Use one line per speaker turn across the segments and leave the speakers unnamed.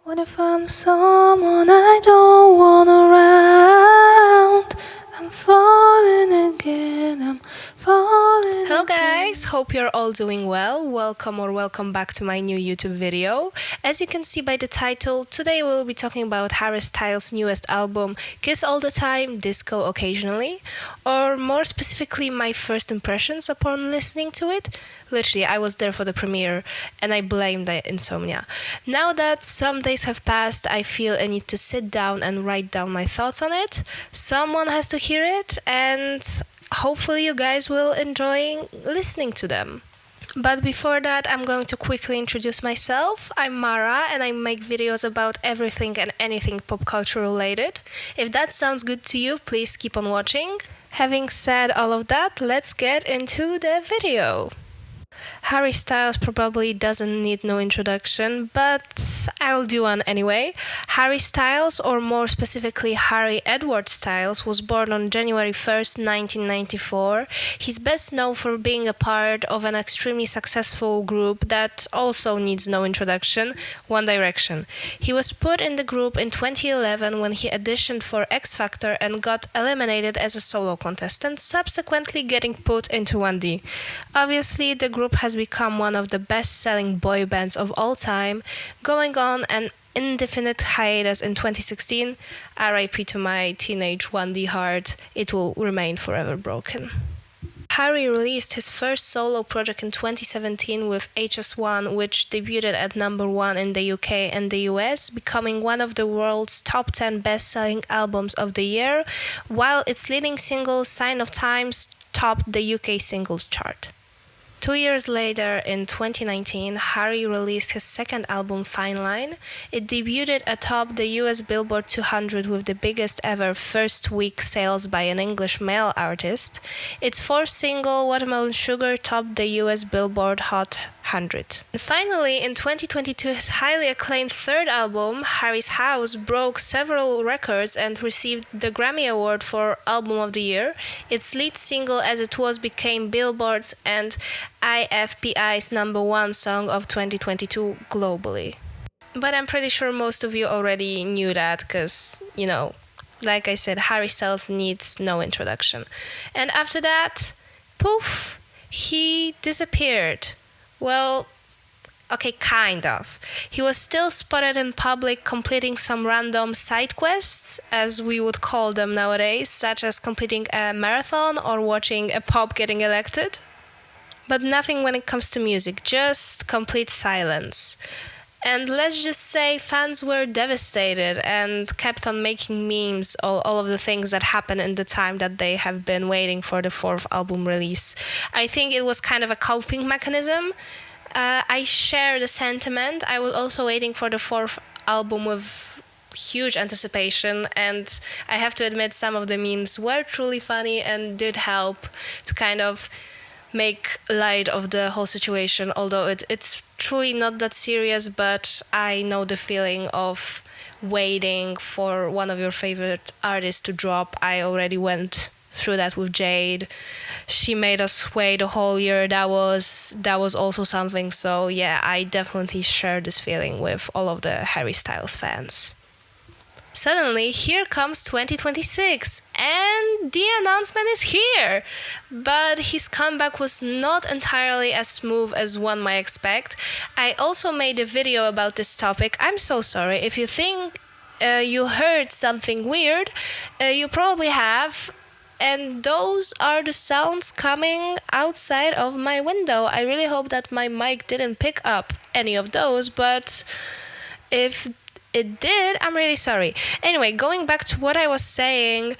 What if I'm someone I don't want around? I'm falling again, I'm falling. Hello guys, hope you're all doing well. Welcome back to my new YouTube video. As you can see by the title, today we'll be talking about Harry Styles' newest album, Kiss All the Time, Disco Occasionally, or more specifically my first impressions upon listening to it. Literally, I was there for the premiere and I blame the insomnia. Now that some days have passed, I feel a need to sit down and write down my thoughts on it. Someone has to hear it, and hopefully you guys will enjoy listening to them. But before that, I'm going to quickly introduce myself. I'm Mara and I make videos about everything and anything pop culture related. If that sounds good to you, please keep on watching. Having said all of that, let's get into the video. Harry Styles probably doesn't need no introduction, but I'll do one anyway. Harry Styles, or more specifically Harry Edward Styles, was born on January 1st, 1994. He's best known for being a part of an extremely successful group that also needs no introduction, One Direction. He was put in the group in 2011 when he auditioned for X Factor and got eliminated as a solo contestant, subsequently getting put into 1D. Obviously, the group has become one of the best-selling boy bands of all time, going on an indefinite hiatus in 2016. RIP to my teenage 1D heart, it will remain forever broken. Harry released his first solo project in 2017 with HS1, which debuted at number 1 in the UK and the US, becoming one of the world's top 10 best-selling albums of the year, while its leading single, Sign of Times, topped the UK singles chart. 2 years later, in 2019, Harry released his second album, Fine Line. It debuted atop the US Billboard 200 with the biggest ever first-week sales by an English male artist. Its fourth single, Watermelon Sugar, topped the US Billboard Hot 100. And finally, in 2022, his highly acclaimed third album, Harry's House, broke several records and received the Grammy Award for Album of the Year. Its lead single, As It Was, became Billboard's and IFPI's number 1 song of 2022 globally. But I'm pretty sure most of you already knew that because, like I said, Harry Styles needs no introduction. And after that, poof, he disappeared. Well, okay, kind of. He was still spotted in public completing some random side quests, as we would call them nowadays, such as completing a marathon or watching a pop getting elected. But nothing when it comes to music, just complete silence. And let's just say fans were devastated and kept on making memes all of the things that happened in the time that they have been waiting for the fourth album release. I think it was kind of a coping mechanism. I share the sentiment. I was also waiting for the fourth album with huge anticipation, and I have to admit some of the memes were truly funny and did help to kind of make light of the whole situation, although it's truly not that serious. But I know the feeling of waiting for one of your favorite artists to drop. I already went through that with Jade. She made us wait a whole year. That was also something. So yeah, I definitely share this feeling with all of the Harry Styles fans. Suddenly, here comes 2026, and the announcement is here! But his comeback was not entirely as smooth as one might expect. I also made a video about this topic. I'm so sorry. If you think you heard something weird, you probably have. And those are the sounds coming outside of my window. I really hope that my mic didn't pick up any of those, but if it did, I'm really sorry. Anyway, going back to what I was saying,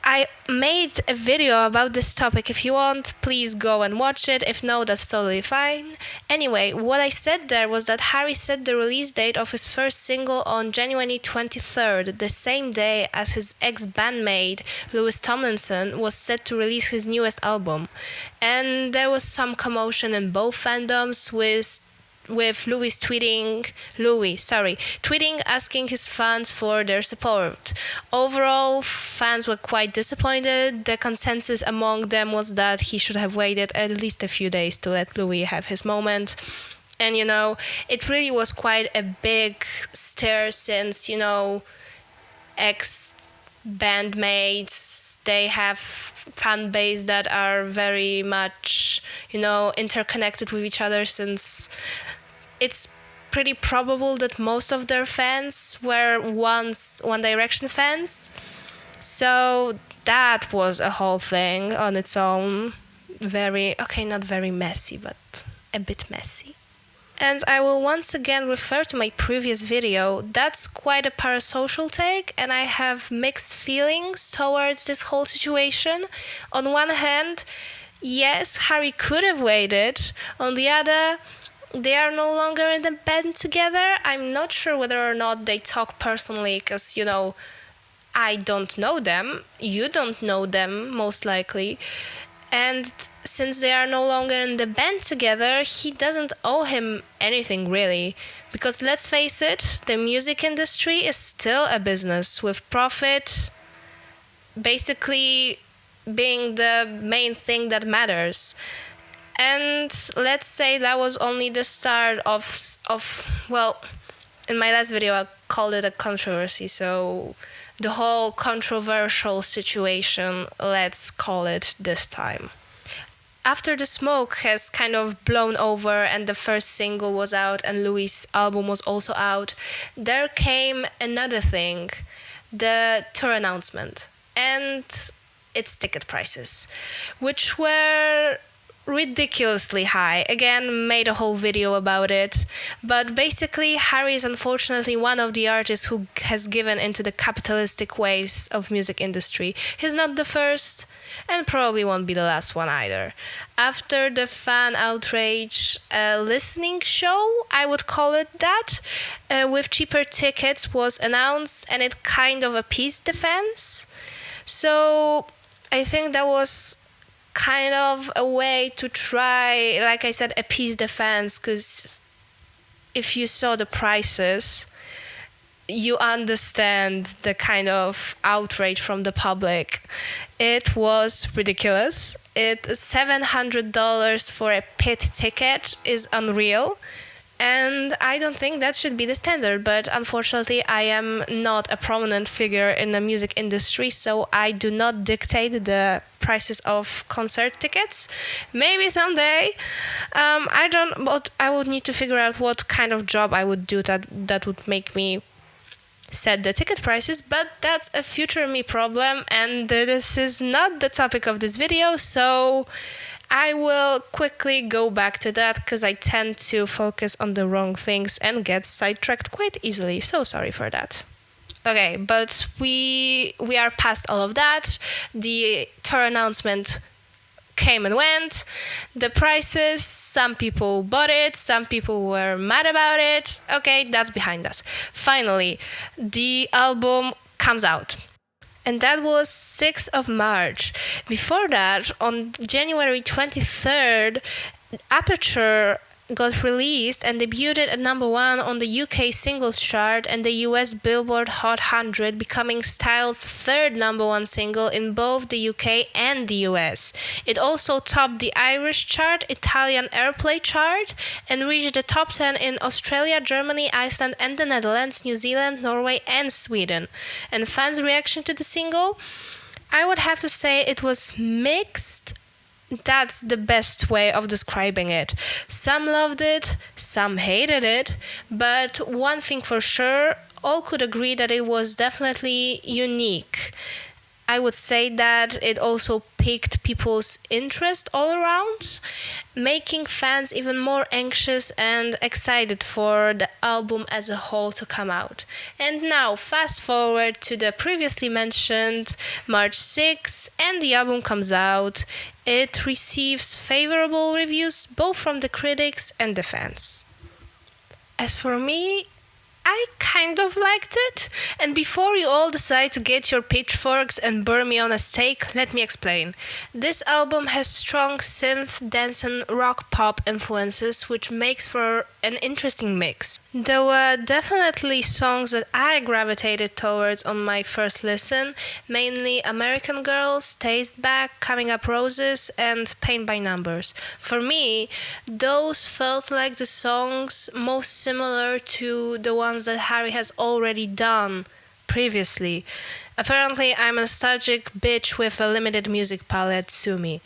I made a video about this topic. If you want, please go and watch it. If no, that's totally fine. Anyway, what I said there was that Harry set the release date of his first single on January 23rd, the same day as his ex-bandmate Louis Tomlinson was set to release his newest album. And there was some commotion in both fandoms with Louis tweeting asking his fans for their support. Overall, fans were quite disappointed. The consensus among them was that he should have waited at least a few days to let Louis have his moment. And, it really was quite a big stir since, ex bandmates, they have fan base that are very much, interconnected with each other, since it's pretty probable that most of their fans were once One Direction fans. So that was a whole thing on its own. Not very messy, but a bit messy. And I will once again refer to my previous video. That's quite a parasocial take, and I have mixed feelings towards this whole situation. On one hand, yes, Harry could have waited. On the other, they are no longer in the band together. I'm not sure whether or not they talk personally, because, I don't know them. You don't know them, most likely. And since they are no longer in the band together, he doesn't owe him anything, really. Because let's face it, the music industry is still a business, with profit basically being the main thing that matters. And let's say that was only the start of in my last video I called it a controversy, so the whole controversial situation, let's call it this time. After the smoke has kind of blown over and the first single was out and Louis' album was also out, there came another thing, the tour announcement and its ticket prices, which were ridiculously high. Again, made a whole video about it. But basically, Harry is unfortunately one of the artists who has given into the capitalistic ways of music industry. He's not the first, and probably won't be the last one either. After the fan outrage listening show, I would call it that, with cheaper tickets was announced, and it kind of appeased the fans. So I think that was kind of a way to try, like I said, appease the fans, because if you saw the prices, you understand the kind of outrage from the public. It was ridiculous. $700 for a pit ticket is unreal. And I don't think that should be the standard, but unfortunately I am not a prominent figure in the music industry, so I do not dictate the prices of concert tickets. Maybe someday. But I would need to figure out what kind of job I would do that would make me set the ticket prices, but that's a future me problem, and this is not the topic of this video, so I will quickly go back to that because I tend to focus on the wrong things and get sidetracked quite easily, so sorry for that. Okay, but we are past all of that. The tour announcement came and went. The prices, some people bought it, some people were mad about it. Okay, that's behind us. Finally, the album comes out. And that was 6th of March. Before that, on January 23rd, Aperture got released and debuted at number 1 on the UK singles chart and the US Billboard Hot 100, becoming Styles' 3rd number 1 single in both the UK and the US. It also topped the Irish chart, Italian Airplay chart, and reached the top 10 in Australia, Germany, Iceland, and the Netherlands, New Zealand, Norway, and Sweden. And fans' reaction to the single? I would have to say it was mixed. That's the best way of describing it. Some loved it, some hated it, but one thing for sure, all could agree that it was definitely unique. I would say that it also piqued people's interest all around, making fans even more anxious and excited for the album as a whole to come out. And now, fast forward to the previously mentioned March 6th, and the album comes out. It receives favorable reviews both from the critics and the fans. As for me, I kind of liked it, and before you all decide to get your pitchforks and burn me on a stake, let me explain. This album has strong synth, dance and rock pop influences, which makes for an interesting mix. There were definitely songs that I gravitated towards on my first listen, mainly American Girls, Taste Back, Coming Up Roses, and Paint by Numbers. For me, those felt like the songs most similar to the ones that Harry has already done previously. Apparently, I'm a nostalgic bitch with a limited music palette, sue me.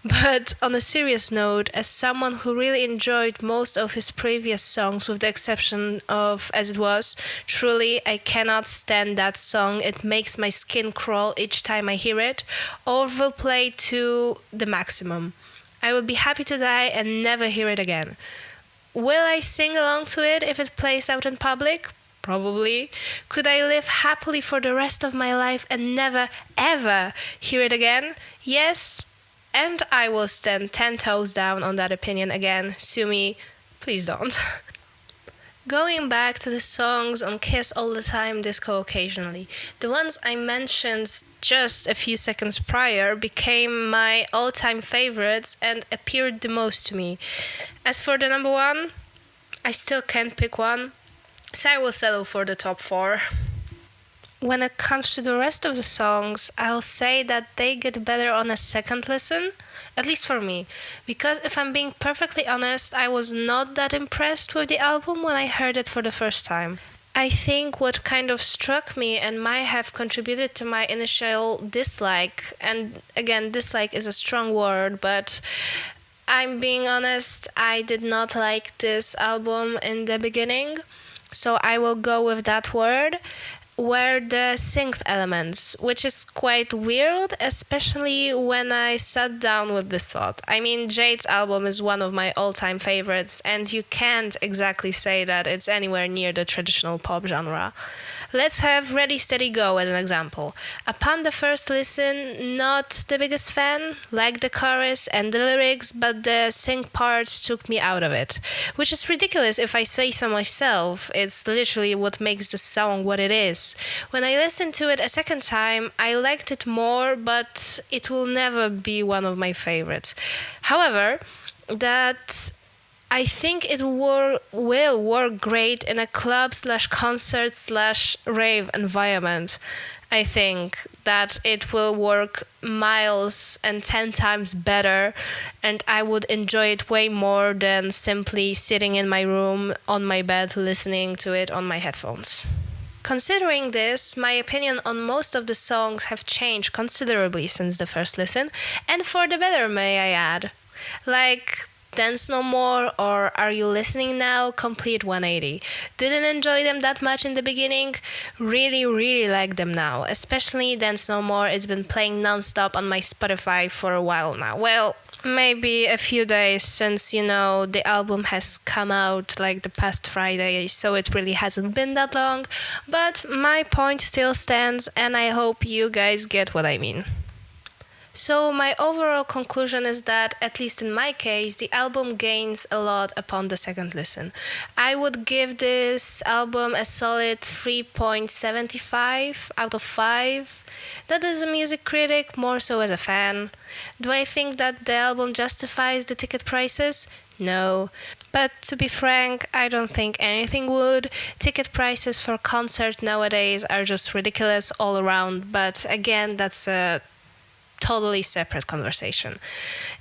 But on a serious note, as someone who really enjoyed most of his previous songs, with the exception of As It Was, truly I cannot stand that song. It makes my skin crawl each time I hear it, or will play to the maximum. I would be happy to die and never hear it again. Will I sing along to it if it plays out in public? Probably. Could I live happily for the rest of my life and never, ever hear it again? Yes, and I will stand 10 toes down on that opinion again. Sue me, please don't. Going back to the songs on Kiss All the Time, Disco Occasionally, the ones I mentioned just a few seconds prior became my all-time favorites and appeared the most to me. As for the number one, I still can't pick one, so I will settle for the top four. When it comes to the rest of the songs, I'll say that they get better on a second listen, at least for me, because if I'm being perfectly honest, I was not that impressed with the album when I heard it for the first time. I think what kind of struck me and might have contributed to my initial dislike, and again, dislike is a strong word, but I'm being honest, I did not like this album in the beginning, so I will go with that word, were the synth elements, which is quite weird, especially when I sat down with this thought. I mean, Jade's album is one of my all-time favorites, and you can't exactly say that it's anywhere near the traditional pop genre. Let's have Ready Steady Go as an example. Upon the first listen, not the biggest fan, liked the chorus and the lyrics, but the sync parts took me out of it. Which is ridiculous if I say so myself, it's literally what makes the song what it is. When I listened to it a second time, I liked it more, but it will never be one of my favorites. However, that I think it will work great in a club/concert/rave environment. I think that it will work miles and 10 times better, and I would enjoy it way more than simply sitting in my room on my bed listening to it on my headphones. Considering this, my opinion on most of the songs have changed considerably since the first listen, and for the better, may I add. Like Dance No More or Are You Listening Now? Complete 180. Didn't enjoy them that much in the beginning. Really, really like them now. Especially Dance No More. It's been playing non-stop on my Spotify for a while now. Well, maybe a few days since, the album has come out like the past Friday, so it really hasn't been that long. But my point still stands, and I hope you guys get what I mean. So my overall conclusion is that, at least in my case, the album gains a lot upon the second listen. I would give this album a solid 3.75 out of 5. Not as a music critic, more so as a fan. Do I think that the album justifies the ticket prices? No. But to be frank, I don't think anything would. Ticket prices for concerts nowadays are just ridiculous all around, but again, that's a totally separate conversation.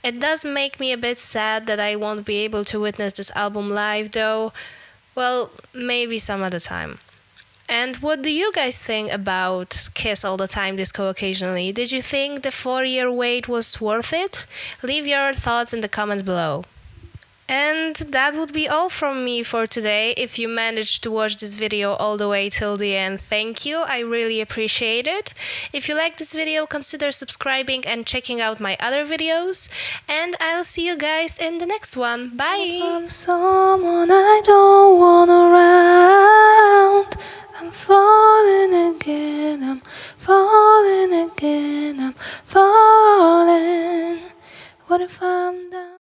It does make me a bit sad that I won't be able to witness this album live, though. Well, maybe some other time. And what do you guys think about Kiss All the Time, Disco Occasionally? Did you think the 4-year wait was worth it? Leave your thoughts in the comments below. And that would be all from me for today. If you managed to watch this video all the way till the end, thank you. I really appreciate it. If you like this video, consider subscribing and checking out my other videos. And I'll see you guys in the next one. Bye! From someone I don't